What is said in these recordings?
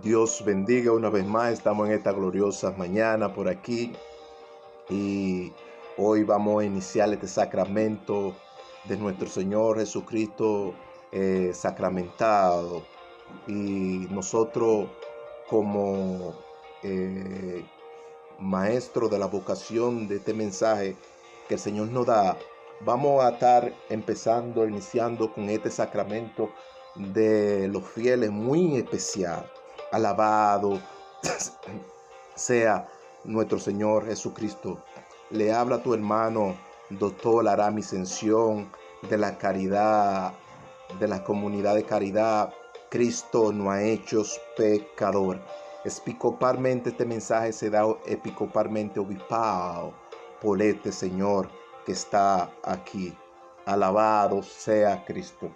Dios bendiga una vez más. Estamos en esta gloriosa mañana por aquí y hoy vamos a iniciar este sacramento de nuestro Señor Jesucristo sacramentado. Y nosotros como maestro de la vocación de este mensaje que el Señor nos da, vamos a estar iniciando con este sacramento de los fieles muy especial. Alabado sea nuestro Señor Jesucristo. Le habla a tu hermano, doctor Arami Ascensión, de la caridad, de la comunidad de caridad. Cristo no ha hecho pecador. Episcopalmente este mensaje se da episcopalmente obispado por este Señor que está aquí. Alabado sea Cristo.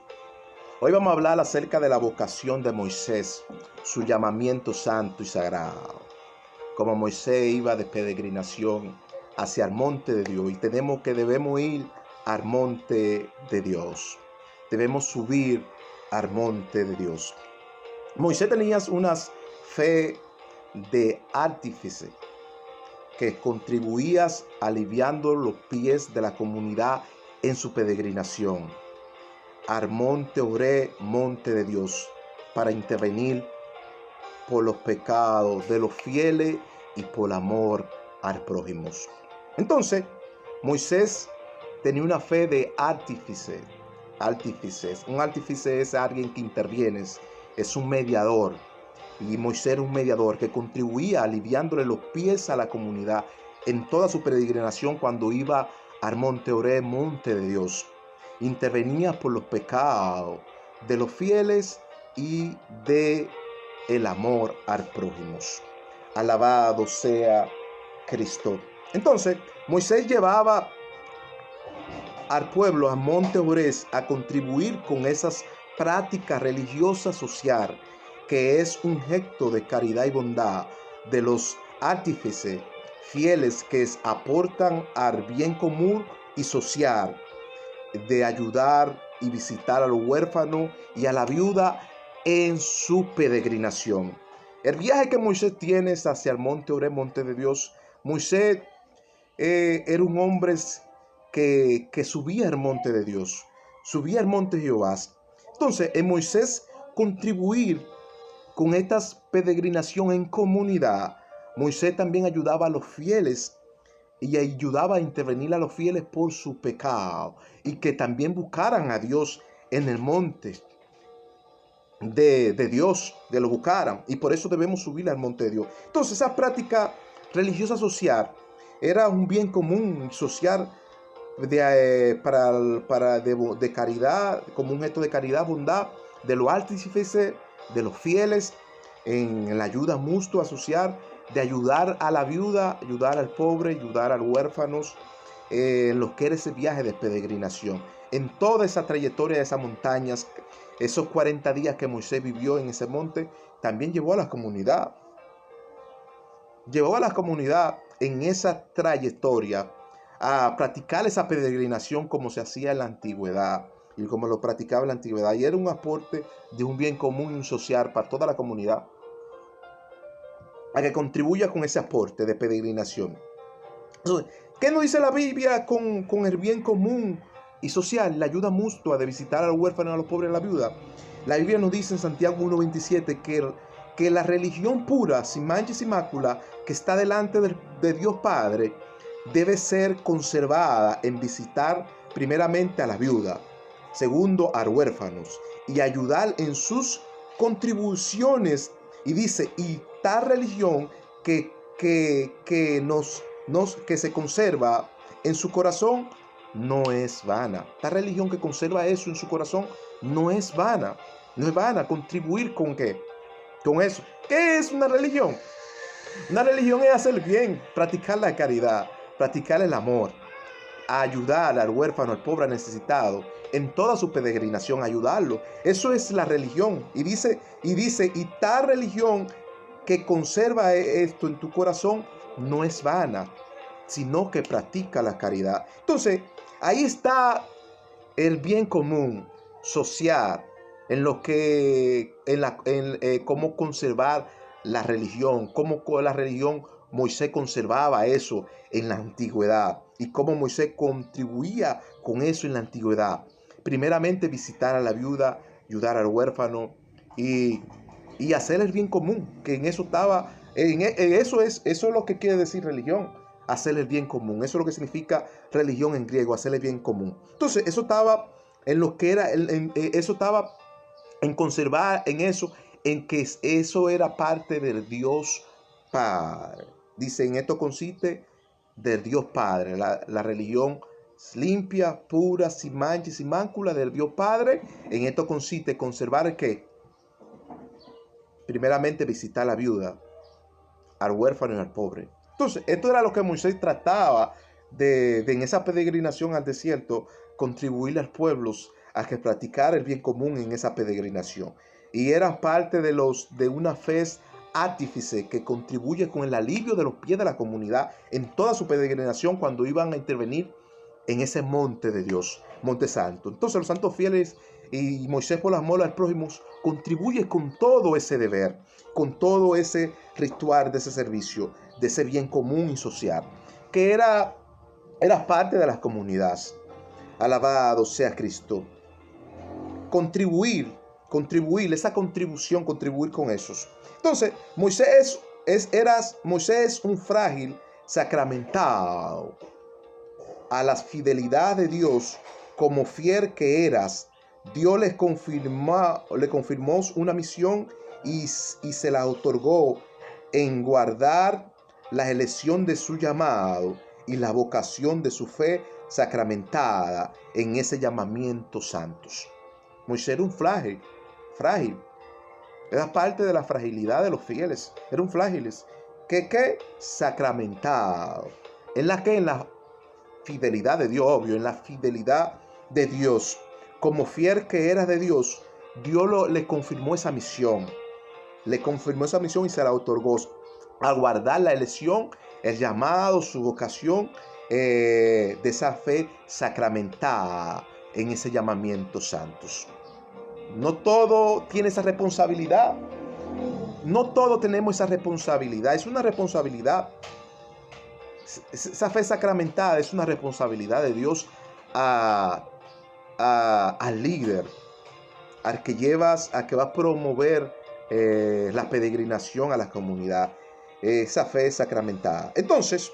Hoy vamos a hablar acerca de la vocación de Moisés, su llamamiento santo y sagrado. Como Moisés iba de peregrinación hacia el monte de Dios, y debemos ir al monte de Dios. Debemos subir al monte de Dios. Moisés tenía una fe de artífice que contribuía aliviando los pies de la comunidad en su peregrinación al monte Oré, monte de Dios, para intervenir por los pecados de los fieles y por amor al prójimo. Entonces, Moisés tenía una fe de artífice. Un artífice es alguien que interviene, es un mediador. Y Moisés era un mediador que contribuía aliviándole los pies a la comunidad en toda su peregrinación cuando iba al monte Oré, monte de Dios. Intervenía por los pecados de los fieles y de el amor al prójimo. Alabado sea Cristo. Entonces, Moisés llevaba al pueblo a monte Oré a contribuir con esas prácticas religiosas social, que es un gesto de caridad y bondad de los artífices fieles que aportan al bien común y social, de ayudar y visitar a los huérfanos y a la viuda en su peregrinación. El viaje que Moisés tiene hacia el monte Oré, monte de Dios. Moisés era un hombre que subía al monte de Dios, subía al monte de Jehová. Entonces, en Moisés contribuir con estas peregrinaciones en comunidad, Moisés también ayudaba a los fieles y ayudaba a intervenir a los fieles por su pecado y que también buscaran a Dios en el monte de Dios, de lo buscaran, y por eso debemos subir al monte de Dios. Entonces, esa práctica religiosa social era un bien común social de caridad, como un gesto de caridad, bondad de los artífices, de los fieles, en la ayuda mutua social, de ayudar a la viuda, ayudar al pobre, ayudar a los huérfanos, en lo que era ese viaje de peregrinación. En toda esa trayectoria de esas montañas, esos 40 días que Moisés vivió en ese monte, también llevó a la comunidad. Llevó a la comunidad en esa trayectoria a practicar esa peregrinación como se hacía en la antigüedad y como lo practicaba en la antigüedad. Y era un aporte de un bien común y un social para toda la comunidad, a que contribuya con ese aporte de peregrinación. Entonces, ¿qué nos dice la Biblia con el bien común y social? La ayuda mutua de visitar a los huérfanos, a los pobres y a la viuda. La Biblia nos dice en Santiago 1:27 que la religión pura, sin mancha y sin mácula, que está delante de Dios Padre, debe ser conservada en visitar primeramente a la viuda, segundo a los huérfanos, y ayudar en sus contribuciones. Y dice, y tal religión que que se conserva en su corazón no es vana. La religión que conserva eso en su corazón no es vana. No es vana. Contribuir con qué? Con eso. ¿Qué es una religión? Una religión es hacer bien, practicar la caridad, practicar el amor, ayudar al huérfano, al pobre, al necesitado, en toda su peregrinación, ayudarlo. Eso es la religión. Y dice, y tal religión que conserva esto en tu corazón no es vana, sino que practica la caridad. Entonces, ahí está el bien común social en lo que, cómo conservar la religión, cómo la religión Moisés conservaba eso en la antigüedad y cómo Moisés contribuía con eso en la antigüedad. Primeramente visitar a la viuda, ayudar al huérfano y, hacer el bien común, que en eso estaba, eso es lo que quiere decir religión, hacer el bien común. Eso es lo que significa religión en griego, hacer el bien común. Entonces, eso estaba en lo que era, eso estaba en conservar en eso, en que eso era parte del Dios Padre. Dice, en esto consiste del Dios Padre, la religión limpia, pura, sin mancha y sin mácula del Dios Padre. En esto consiste conservar que, primeramente, visitar a la viuda, al huérfano y al pobre. Entonces, esto era lo que Moisés trataba de en esa peregrinación al desierto, contribuir a los pueblos a que practicara el bien común en esa peregrinación. Y era parte de una fe artífice que contribuye con el alivio de los pies de la comunidad en toda su peregrinación cuando iban a intervenir en ese monte de Dios, monte santo. Entonces los santos fieles y Moisés por las molas del prójimo contribuye con todo ese deber, con todo ese ritual de ese servicio, de ese bien común y social, que era parte de las comunidades. Alabado sea Cristo. Contribuir, esa contribución, contribuir con esos. Entonces, Moisés es un frágil sacramentado a la fidelidad de Dios. Como fiel que eras, Dios le confirmó una misión y se la otorgó en guardar la elección de su llamado y la vocación de su fe sacramentada en ese llamamiento santos. Moisés era un frágil. Era parte de la fragilidad de los fieles. Era un frágil. ¿Qué? Sacramentado. En la fidelidad de Dios, obvio, en la fidelidad de Dios. Como fiel que era de Dios, Dios le confirmó esa misión. Le confirmó esa misión y se la otorgó a guardar la elección, el llamado, su vocación de esa fe sacramentada en ese llamamiento santos. No todo tiene esa responsabilidad. No todos tenemos esa responsabilidad. Es una responsabilidad. Esa fe sacramentada es una responsabilidad de Dios al líder, al que llevas, a que va a promover la peregrinación a la comunidad. Esa fe sacramentada. Entonces,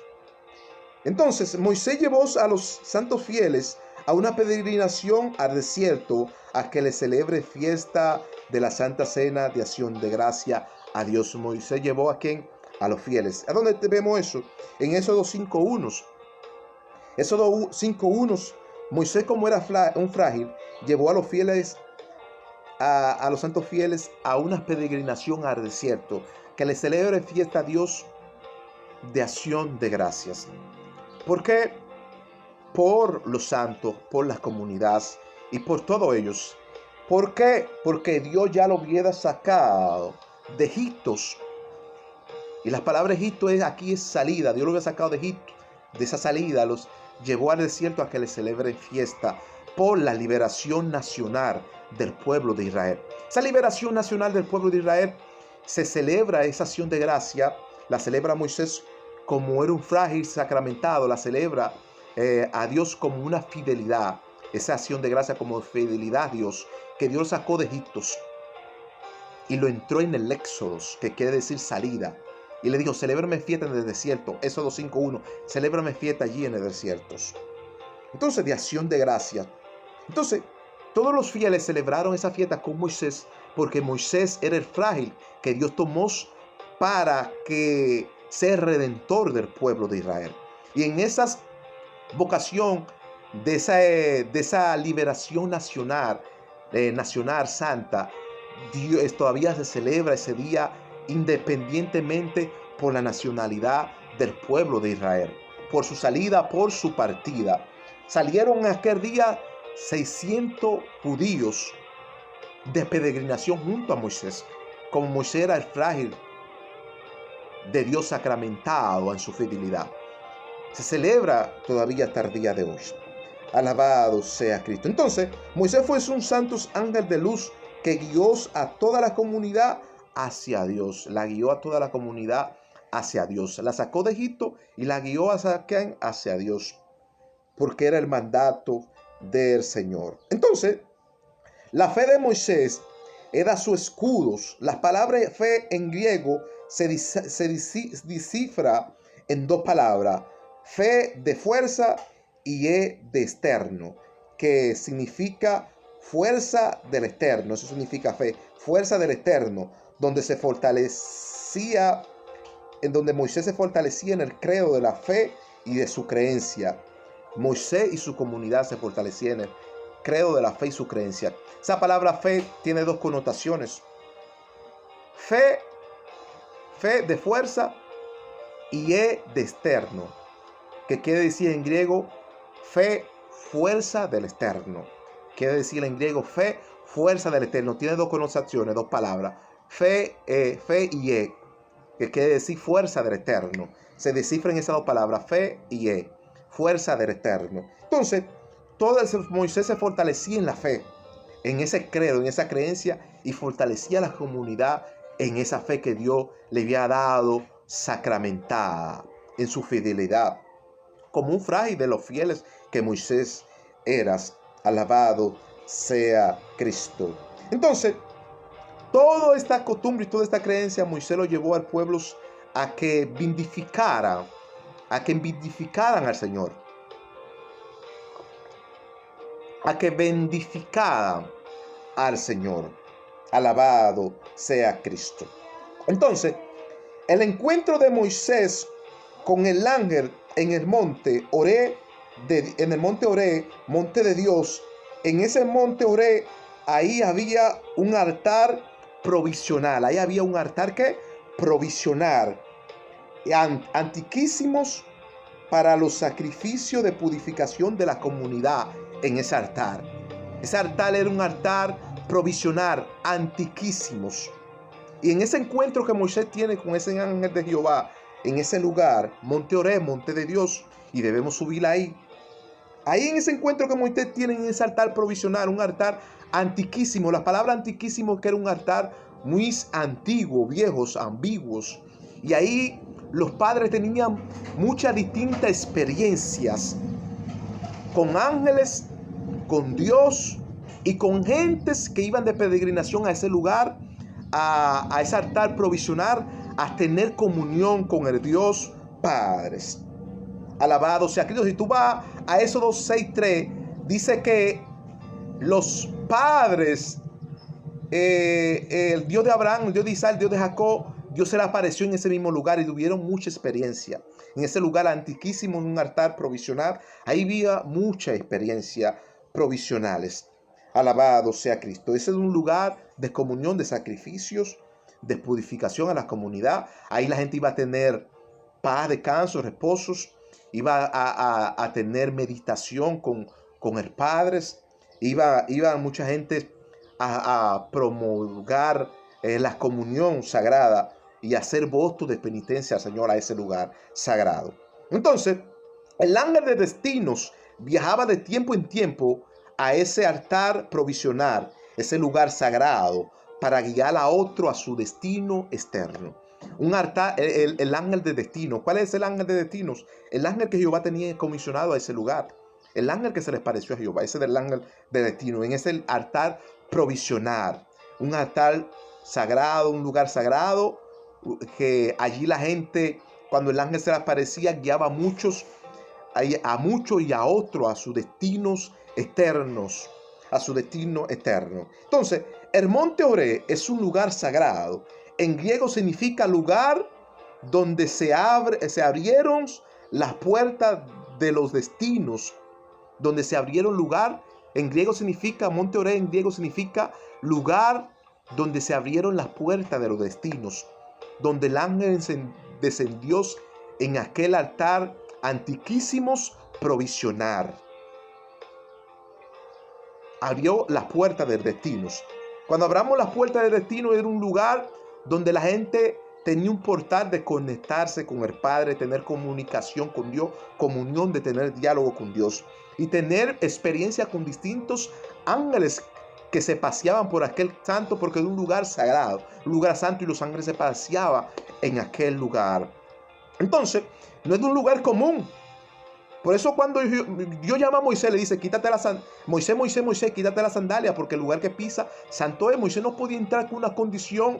Moisés llevó a los santos fieles a una peregrinación al desierto a que le celebre fiesta de la Santa Cena de Acción de Gracia a Dios. Moisés llevó ¿a quién? A los fieles. ¿A dónde vemos eso? En Éxodo 5.1. Éxodo 5.1. Moisés, como era un frágil, llevó a los fieles, a los santos fieles, a una peregrinación al desierto que le celebre fiesta a Dios de acción de gracias. ¿Por qué? Por los santos, por las comunidades y por todos ellos. ¿Por qué? Porque Dios ya lo hubiera sacado de Egipto. Y la palabra Egipto aquí es salida. Dios lo hubiera sacado de Egipto. De esa salida los llevó al desierto a que le celebre fiesta por la liberación nacional del pueblo de Israel. Esa liberación nacional del pueblo de Israel se celebra, esa acción de gracia, la celebra Moisés como era un frágil sacramentado, la celebra a Dios como una fidelidad, esa acción de gracia como fidelidad a Dios, que Dios sacó de Egipto y lo entró en el Éxodo, que quiere decir salida. Y le dijo, celébrame fiesta en el desierto. Éxodo 5.1, celébrame fiesta allí en el desierto. Entonces, de acción de gracia. Entonces, todos los fieles celebraron esa fiesta con Moisés, porque Moisés era el frágil que Dios tomó para que sea redentor del pueblo de Israel. Y en esa vocación de esa liberación nacional santa, Dios todavía se celebra ese día independientemente por la nacionalidad del pueblo de Israel, por su salida, por su partida. Salieron aquel día 600 judíos de peregrinación junto a Moisés, como Moisés era el frágil de Dios sacramentado en su fidelidad. Se celebra todavía hasta el día de hoy. Alabado sea Cristo. Entonces, Moisés fue un santo ángel de luz que guió a toda la comunidad hacia Dios. La guió a toda la comunidad hacia Dios. La sacó de Egipto y la guió hacia Dios, porque era el mandato del Señor. Entonces, la fe de Moisés era su escudo. La palabra fe en griego se descifra en dos palabras: fe de fuerza y de externo, que significa fuerza del externo. Eso significa fe, fuerza del externo, donde se fortalecía, en donde Moisés se fortalecía en el credo de la fe y de su creencia. Moisés y su comunidad se fortalecían en el credo de la fe y su creencia. Esa palabra fe tiene dos connotaciones: fe de fuerza, y de externo, que quiere decir en griego fe, fuerza del externo. Quiere decir en griego fe, fuerza del externo. Tiene dos connotaciones, dos palabras: fe y que quiere decir fuerza del externo. Se descifran esas dos palabras, fe y fuerza del externo. Entonces, Moisés se fortalecía en la fe, en ese credo, en esa creencia, y fortalecía a la comunidad en esa fe que Dios le había dado sacramentada, en su fidelidad, como un frágil de los fieles que Moisés era. Alabado sea Cristo. Entonces, toda esta costumbre y toda esta creencia, Moisés lo llevó al pueblo a que vindificaran al Señor, a que bendificaran al Señor. Alabado sea Cristo. Entonces, el encuentro de Moisés con el ángel en el monte Oré, monte de Dios. En ese monte Oré, ahí había un altar provisional. Ahí había un altar provisional, antiquísimos, para los sacrificios de purificación de la comunidad. En ese altar era un altar provisional, antiquísimos. Y en ese encuentro que Moisés tiene con ese ángel de Jehová, en ese lugar, monte Oré, monte de Dios, y debemos subir ahí. Ahí en ese encuentro que Moisés tiene en ese altar provisional, un altar antiquísimo. La palabra antiquísimo, que era un altar muy antiguo, viejos, ambiguos. Y ahí los padres tenían muchas distintas experiencias con ángeles, con Dios y con gentes que iban de peregrinación a ese lugar, a ese altar provisional, a tener comunión con el Dios Padre. Alabado sea Cristo. Si tú vas a Éxodo 6:3, dice que los padres, el Dios de Abraham, el Dios de Isaac, el Dios de Jacob, Dios se le apareció en ese mismo lugar y tuvieron mucha experiencia. En ese lugar antiquísimo, en un altar provisional, ahí había mucha experiencia provisionales. Alabado sea Cristo. Ese es un lugar de comunión, de sacrificios, de purificación a la comunidad. Ahí la gente iba a tener paz, descanso, reposos. Iba a tener meditación con el Padre. Iba mucha gente a promulgar la comunión sagrada y hacer votos de penitencia al Señor a ese lugar sagrado. Entonces, el ángel de destinos viajaba de tiempo en tiempo a ese altar provisional, ese lugar sagrado, para guiar a otro a su destino externo. Un altar, el ángel de destino. ¿Cuál es el ángel de destinos? El ángel que Jehová tenía comisionado a ese lugar. El ángel que se les pareció a Jehová. Ese es el ángel de destino. En ese altar provisional. Un altar sagrado, un lugar sagrado, que allí la gente, cuando el ángel se les aparecía, guiaba a muchos y a otros a sus destinos externos. A su destino eterno. Entonces, el monte Oré es un lugar sagrado. En griego significa lugar donde se abrieron las puertas de los destinos. Donde se abrieron lugar. En griego significa, monte Oré en griego significa lugar donde se abrieron las puertas de los destinos. Donde el ángel descendió en aquel altar antiquísimos provisional. Abrió las puertas de destinos. Cuando abramos las puertas de destino, era un lugar donde la gente tenía un portal de conectarse con el Padre, tener comunicación con Dios, comunión, de tener diálogo con Dios y tener experiencia con distintos ángeles que se paseaban por aquel santo porque era un lugar sagrado, un lugar santo, y los ángeles se paseaban en aquel lugar. Entonces, no es de un lugar común. Por eso cuando Dios llama a Moisés, le dice, quítate la sandalia. Moisés, quítate la sandalia, porque el lugar que pisa, santo es. Moisés no podía entrar con una condición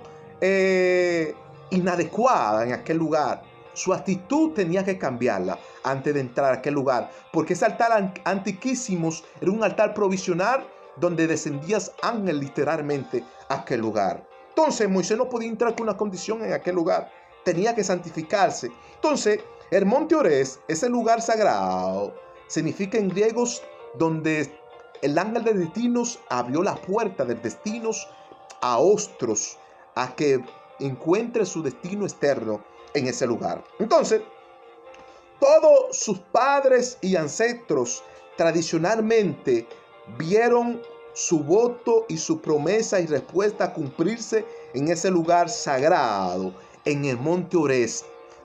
inadecuada en aquel lugar. Su actitud tenía que cambiarla antes de entrar a aquel lugar, porque ese altar antiquísimos era un altar provisional donde descendían ángeles literalmente a aquel lugar. Entonces Moisés no podía entrar con una condición en aquel lugar, tenía que santificarse. Entonces el monte Oreb, ese lugar sagrado, significa en griegos donde el ángel de destinos abrió la puerta de destinos a otros, a que encuentre su destino externo en ese lugar. Entonces, todos sus padres y ancestros tradicionalmente vieron su voto y su promesa y respuesta cumplirse en ese lugar sagrado, en el monte Oreb,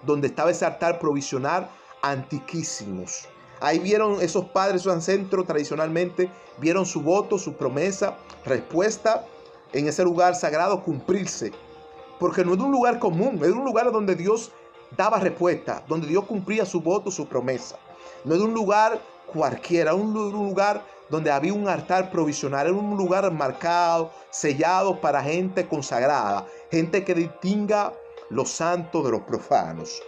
donde estaba ese altar provisional antiquísimos. Ahí vieron esos padres, esos ancestros tradicionalmente, vieron su voto, su promesa, respuesta en ese lugar sagrado cumplirse. Porque no es un lugar común, es un lugar donde Dios daba respuesta, donde Dios cumplía su voto, su promesa. No es un lugar cualquiera, un lugar donde había un altar provisional, era un lugar marcado, sellado para gente consagrada, gente que distinga los santos de los profanos.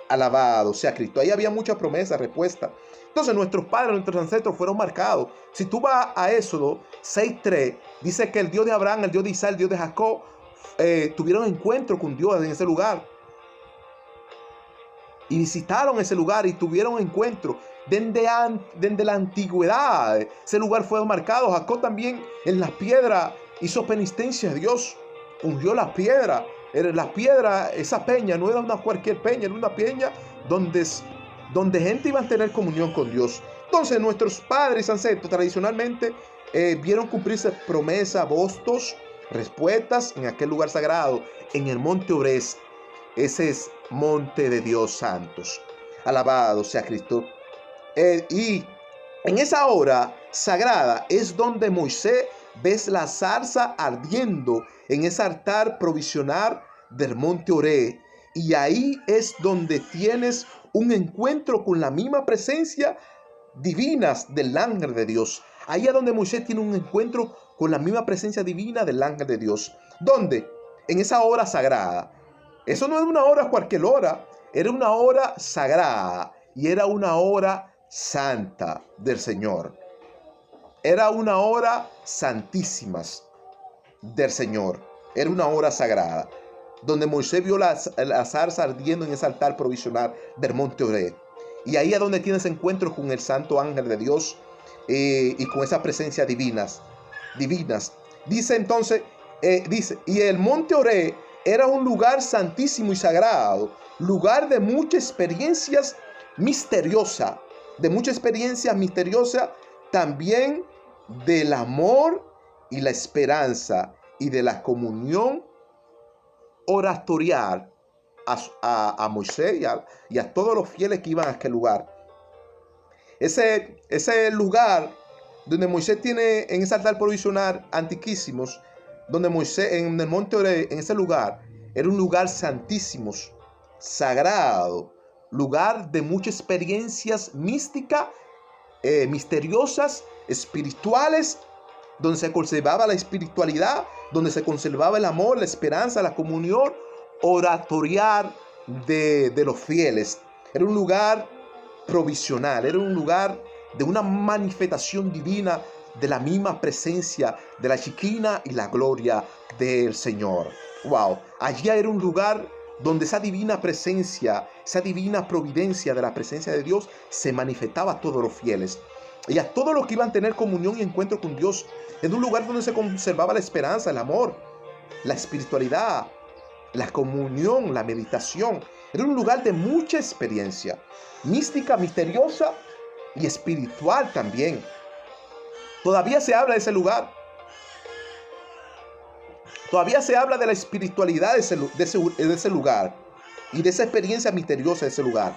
Alabado sea Cristo. Ahí había mucha promesa, respuesta. Entonces nuestros padres, nuestros ancestros fueron marcados. Si tú vas a Éxodo 6:3, dice que el Dios de Abraham, el Dios de Isaac, el Dios de Jacob, tuvieron encuentro con Dios en ese lugar. Y visitaron ese lugar y tuvieron encuentro. Desde la antigüedad, ese lugar fue marcado. Jacob también en las piedras hizo penitencia a Dios. Ungió las piedras. La piedra, esa peña, no era una cualquier peña, era una peña donde gente iba a tener comunión con Dios. Entonces nuestros padres ancestros tradicionalmente vieron cumplirse promesas, votos, respuestas en aquel lugar sagrado, en el monte Oreb. Ese es monte de Dios santos. Alabado sea Cristo. Y en esa hora sagrada es donde Moisés ves la zarza ardiendo en ese altar provisional del monte Oreb. Y ahí es donde tienes un encuentro con la misma presencia divina del ángel de Dios. Ahí es donde Moisés tiene un encuentro con la misma presencia divina del ángel de Dios. ¿Dónde? En esa hora sagrada. Eso no era una hora cualquier hora. Era una hora sagrada. Y era una hora santa del Señor. Era una hora santísima del Señor. Era una hora sagrada. Donde Moisés vio la zarza ardiendo en ese altar provisional del monte Oreb. Y ahí es donde tienes encuentro con el santo ángel de Dios y con esas presencias divinas. Dice entonces, y el monte Oreb era un lugar santísimo y sagrado, lugar de muchas experiencias misteriosas, también del amor y la esperanza y de la comunión oratorial a Moisés y a todos los fieles que iban a aquel lugar. Ese lugar donde Moisés tiene en ese altar provisional antiquísimos, donde Moisés en el monte Oreb, en ese lugar, era un lugar santísimo, sagrado, lugar de muchas experiencias místicas, misteriosas, espirituales, donde se conservaba la espiritualidad, donde se conservaba el amor, la esperanza, la comunión oratorial de los fieles. Era un lugar provisional, era un lugar de una manifestación divina de la misma presencia de la Shekinah y la gloria del Señor. Wow, allí era un lugar donde esa divina presencia, esa divina providencia de la presencia de Dios se manifestaba a todos los fieles y a todos los que iban a tener comunión y encuentro con Dios. En un lugar donde se conservaba la esperanza, el amor, la espiritualidad, la comunión, la meditación. Era un lugar de mucha experiencia mística, misteriosa y espiritual también. Todavía se habla de ese lugar. Todavía se habla de la espiritualidad de ese lugar y de esa experiencia misteriosa de ese lugar.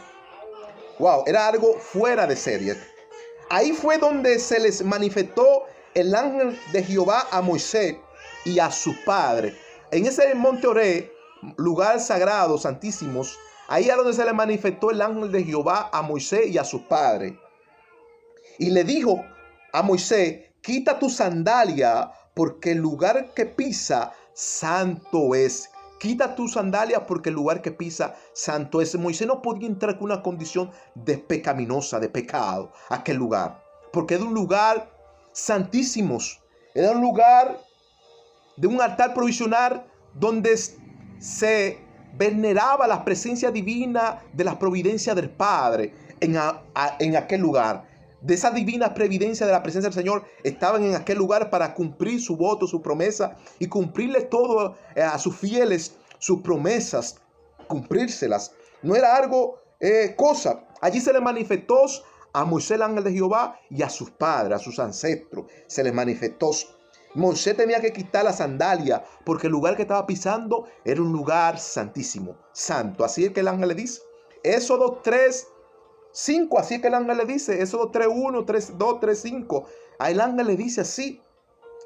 Wow, era algo fuera de serie. Ahí fue donde se les manifestó el ángel de Jehová a Moisés y a sus padres. En ese monte Oreb, lugar sagrado, santísimos, ahí es donde se le manifestó el ángel de Jehová a Moisés y a sus padres. Y le dijo a Moisés: quita tu sandalia, porque el lugar que pisa santo es. Quita tu sandalia, porque el lugar que pisa santo es. Moisés no podía entrar con una condición de pecaminosa, de pecado, a aquel lugar, porque era un lugar santísimo. Era un lugar de un altar provisional donde se veneraba la presencia divina de la providencia del Padre en aquel lugar. De esa divina previdencia de la presencia del Señor estaban en aquel lugar para cumplir su voto, su promesa y cumplirle todo a sus fieles, sus promesas, cumplírselas. No era algo cosa. Allí se le manifestó a Moisés el ángel de Jehová y a sus padres, a sus ancestros. Se les manifestó. Moisés tenía que quitar la sandalia porque el lugar que estaba pisando era un lugar santísimo, santo. Así es que el ángel le dice. Éxodo 3:5, así es que el ángel le dice. Éxodo 3:1, 3:2, 3:5. El ángel le dice así.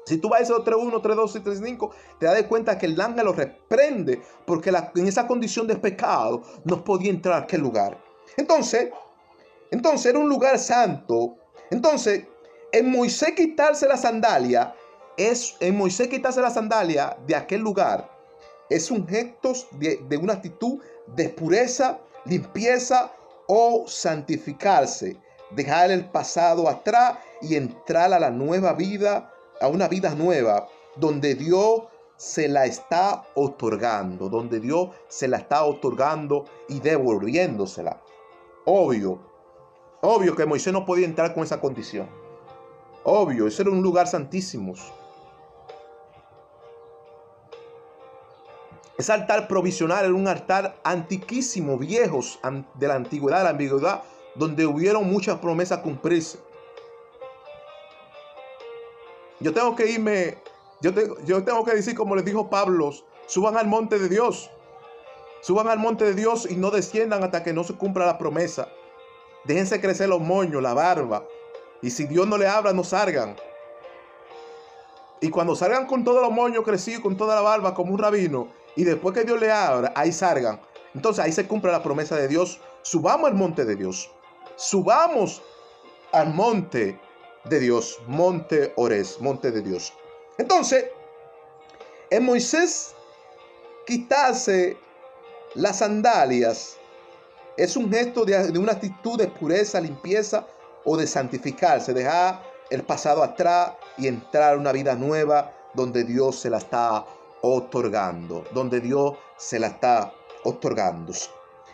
Si tú vas a Éxodo 3:1, 3:2 y 3:5, te das cuenta que el ángel lo reprende porque en esa condición de pecado no podía entrar a aquel lugar. Entonces era un lugar santo. Entonces, en Moisés quitarse la sandalia, de aquel lugar, es un gesto de una actitud de pureza, limpieza o santificarse, dejar el pasado atrás y entrar a la nueva vida, a una vida nueva, donde Dios se la está otorgando, y devolviéndosela. Obvio que Moisés no podía entrar con esa condición. Obvio, ese era un lugar santísimo. Ese altar provisional era un altar antiquísimo, viejos de la antigüedad, de la ambigüedad, donde hubieron muchas promesas a cumplirse. Yo tengo que decir como les dijo Pablo: suban al monte de Dios. Suban al monte de Dios y no desciendan hasta que no se cumpla la promesa. Déjense crecer los moños, la barba. Y si Dios no le habla, no salgan. Y cuando salgan con todos los moños crecidos, con toda la barba, como un rabino, y después que Dios le abra, ahí salgan. Entonces ahí se cumple la promesa de Dios. Subamos al monte de Dios. Subamos al monte de Dios. Monte Oreb, monte de Dios. Entonces, en Moisés quitarse las sandalias es un gesto de una actitud de pureza, limpieza o de santificarse, dejar el pasado atrás y entrar a una vida nueva donde Dios se la está otorgando,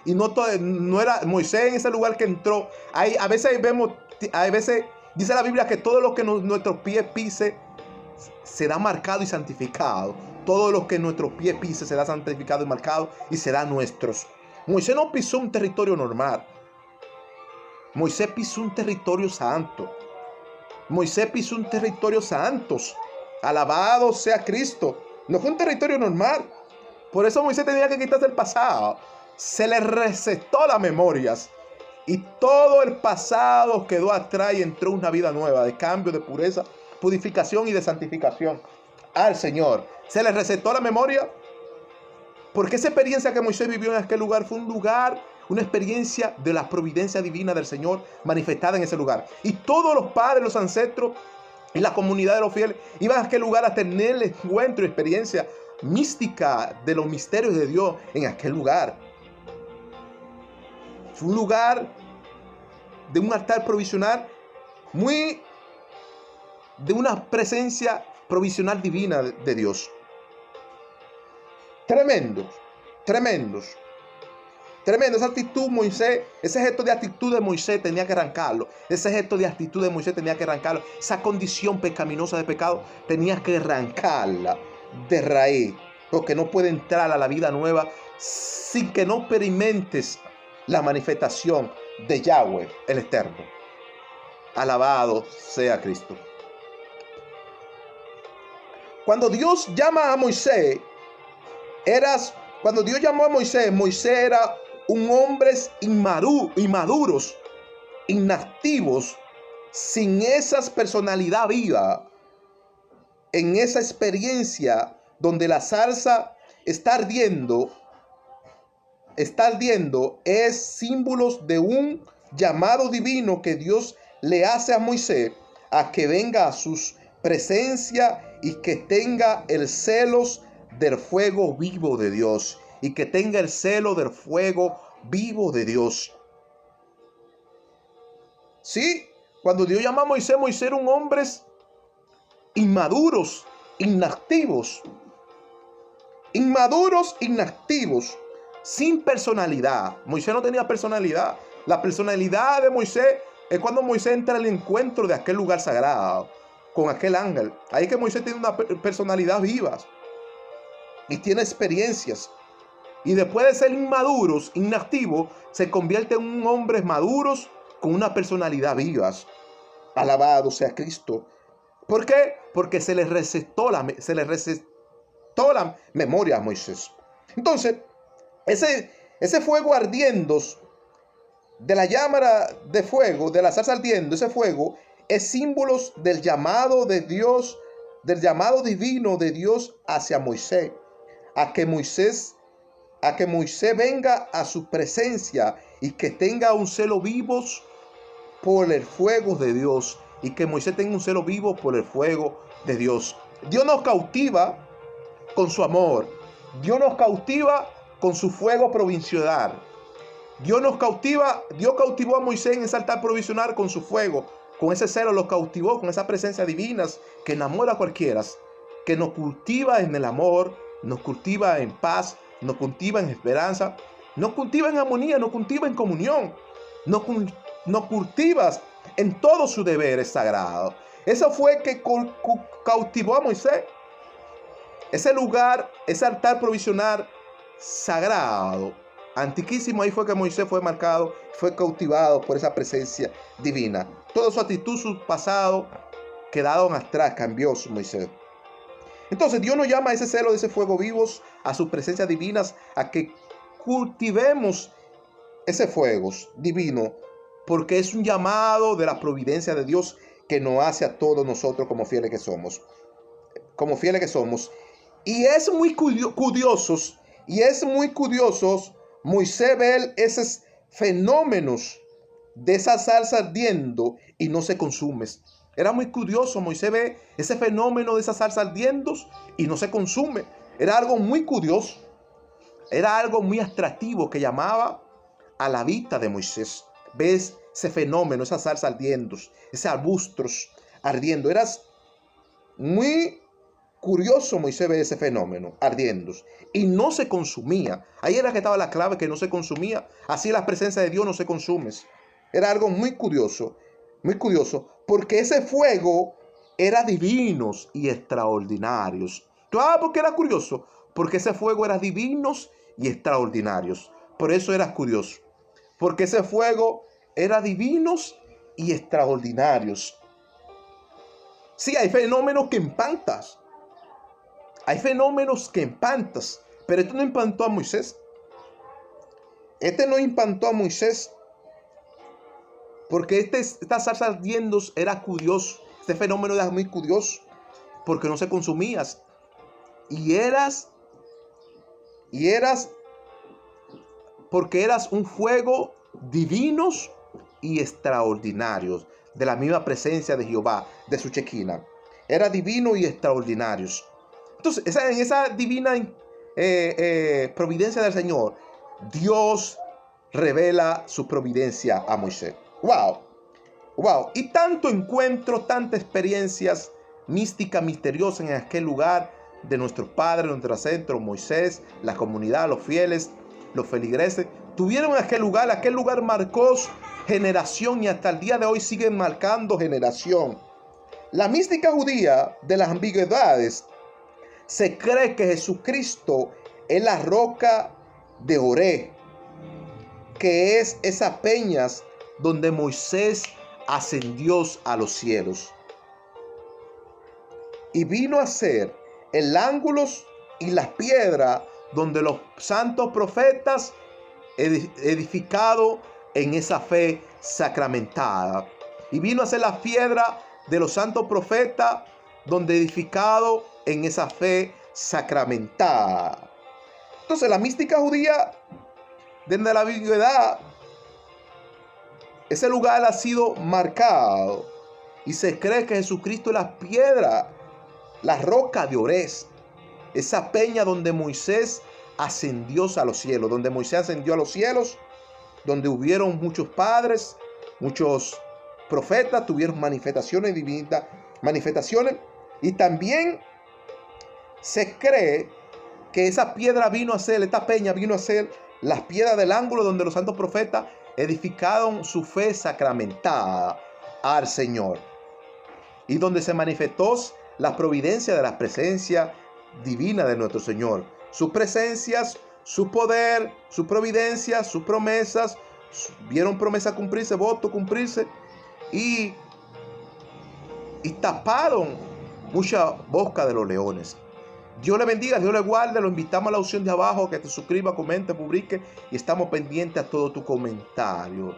Y no era Moisés en ese lugar que entró. A veces dice la Biblia que todo lo que nuestros pies pise será marcado y santificado. Todo lo que nuestros pies pise será santificado y marcado y será nuestros. Moisés no pisó un territorio normal. Moisés pisó un territorio santo. Alabado sea Cristo. No fue un territorio normal. Por eso Moisés tenía que quitarse el pasado. Se le recetó las memorias. Y todo el pasado quedó atrás y entró una vida nueva de cambio, de pureza, purificación y de santificación al Señor. Se le recetó la memoria. Porque esa experiencia que Moisés vivió en aquel lugar fue una experiencia de la providencia divina del Señor manifestada en ese lugar. Y todos los padres, los ancestros y la comunidad de los fieles iban a aquel lugar a tener el encuentro y experiencia mística de los misterios de Dios en aquel lugar. Fue un lugar de un altar provisional de una presencia provisional divina de Dios. Tremenda esa actitud. Moisés, ese gesto de actitud de Moisés tenía que arrancarlo. Esa condición pecaminosa de pecado tenía que arrancarla de raíz, porque no puede entrar a la vida nueva sin que no experimentes la manifestación de Yahweh el Eterno. Alabado sea Cristo. Cuando Dios llama a Moisés, Moisés era un hombre inmaduros, inactivos, sin esa personalidad viva en esa experiencia donde la zarza está ardiendo, es símbolos de un llamado divino que Dios le hace a Moisés a que venga a su presencia y que tenga el celo del fuego vivo de Dios. Y que tenga el celo del fuego vivo de Dios. Sí, cuando Dios llama a Moisés, Moisés era un hombre inmaduros, inactivos, sin personalidad. Moisés no tenía personalidad. La personalidad de Moisés es cuando Moisés entra al encuentro de aquel lugar sagrado con aquel ángel. Ahí que Moisés tiene una personalidad viva y tiene experiencias. Y después de ser inmaduros, inactivos, se convierte en un hombre maduros con una personalidad viva. Alabado sea Cristo. ¿Por qué? Porque se le recetó la memoria a Moisés. Entonces, ese fuego ardiendo, de la llama de fuego, de la zarza ardiendo, ese fuego es símbolos del llamado de Dios, del llamado divino de Dios hacia Moisés, a que Moisés venga a su presencia y que tenga un celo vivo por el fuego de Dios, y que Moisés tenga un celo vivo por el fuego de Dios. Dios nos cautiva con su amor. Dios nos cautiva con su fuego provisional. Dios cautivó a Moisés en ese altar provisional con su fuego. Con ese celo lo cautivó, con esa presencia divina que enamora a cualquiera, que nos cultiva en el amor, nos cultiva en paz, nos cultiva en esperanza, nos cultiva en armonía, nos cultiva en comunión, nos cultiva en todos sus deberes sagrados. Eso fue que cautivó a Moisés. Ese lugar, ese altar provisional sagrado, antiquísimo, ahí fue que Moisés fue marcado, fue cautivado por esa presencia divina. Toda su actitud, su pasado, quedaron atrás, cambió Moisés. Entonces Dios nos llama a ese celo de ese fuego vivos, a sus presencias divinas, a que cultivemos ese fuego divino, porque es un llamado de la providencia de Dios que nos hace a todos nosotros como fieles que somos. Y es muy curioso Moisés ver esos fenómenos de esa salsa ardiendo y no se consume. Era muy curioso Moisés ver ese fenómeno de esa salsa ardiendo y no se consume. Era algo muy curioso. Era algo muy atractivo que llamaba a la vista de Moisés. Ves ese fenómeno, esa salsa ardiendo, ese arbustos ardiendo. Era muy curioso Moisés ve ese fenómeno ardiendo y no se consumía. Ahí era que estaba la clave, que no se consumía. Así la presencia de Dios no se consume. Era algo muy curioso, porque ese fuego era divinos y extraordinarios. ¿Por qué era curioso? Porque ese fuego era divinos y extraordinarios. Por eso era curioso, porque ese fuego era divinos y extraordinarios. Sí, hay fenómenos que empantas. Pero esto no impactó a Moisés. Porque esta salsa ardiendo era curioso. Este fenómeno era muy curioso, porque no se consumía. Porque eras un fuego divinos y extraordinarios, de la misma presencia de Jehová, de su Shekinah. Era divino y extraordinarios. Entonces, en esa divina providencia del Señor, Dios revela su providencia a Moisés. ¡Wow! Y tanto encuentro, tantas experiencias místicas, misteriosas en aquel lugar de nuestros padres, nuestro centro, Moisés, la comunidad, los fieles, los feligreses, tuvieron aquel lugar marcó generación y hasta el día de hoy siguen marcando generación. La mística judía de las ambigüedades, se cree que Jesucristo es la roca de Oré, que es esas peñas donde Moisés ascendió a los cielos. Y vino a ser el ángulo y las piedras donde los santos profetas edificado en esa fe sacramentada. Y vino a ser la piedra de los santos profetas donde edificado en esa fe sacramentada. Entonces la mística judía, desde la antigüedad, ese lugar ha sido marcado y se cree que Jesucristo es la piedra, la roca de Orés, esa peña donde Moisés ascendió a los cielos, donde Moisés ascendió a los cielos, donde hubieron muchos padres, muchos profetas, tuvieron manifestaciones divinas, y también se cree que esa piedra vino a ser, esta peña vino a ser las piedras del ángulo donde los santos profetas edificaron su fe sacramentada al Señor, y donde se manifestó la providencia de la presencia divina de nuestro Señor, sus presencias, su poder, su providencia, sus promesas. Vieron promesas cumplirse, votos cumplirse, y taparon mucha boca de los leones. Dios le bendiga, Dios le guarde. Lo invitamos a la opción de abajo, que te suscriba, comente, publique, y estamos pendientes a todo tu comentario.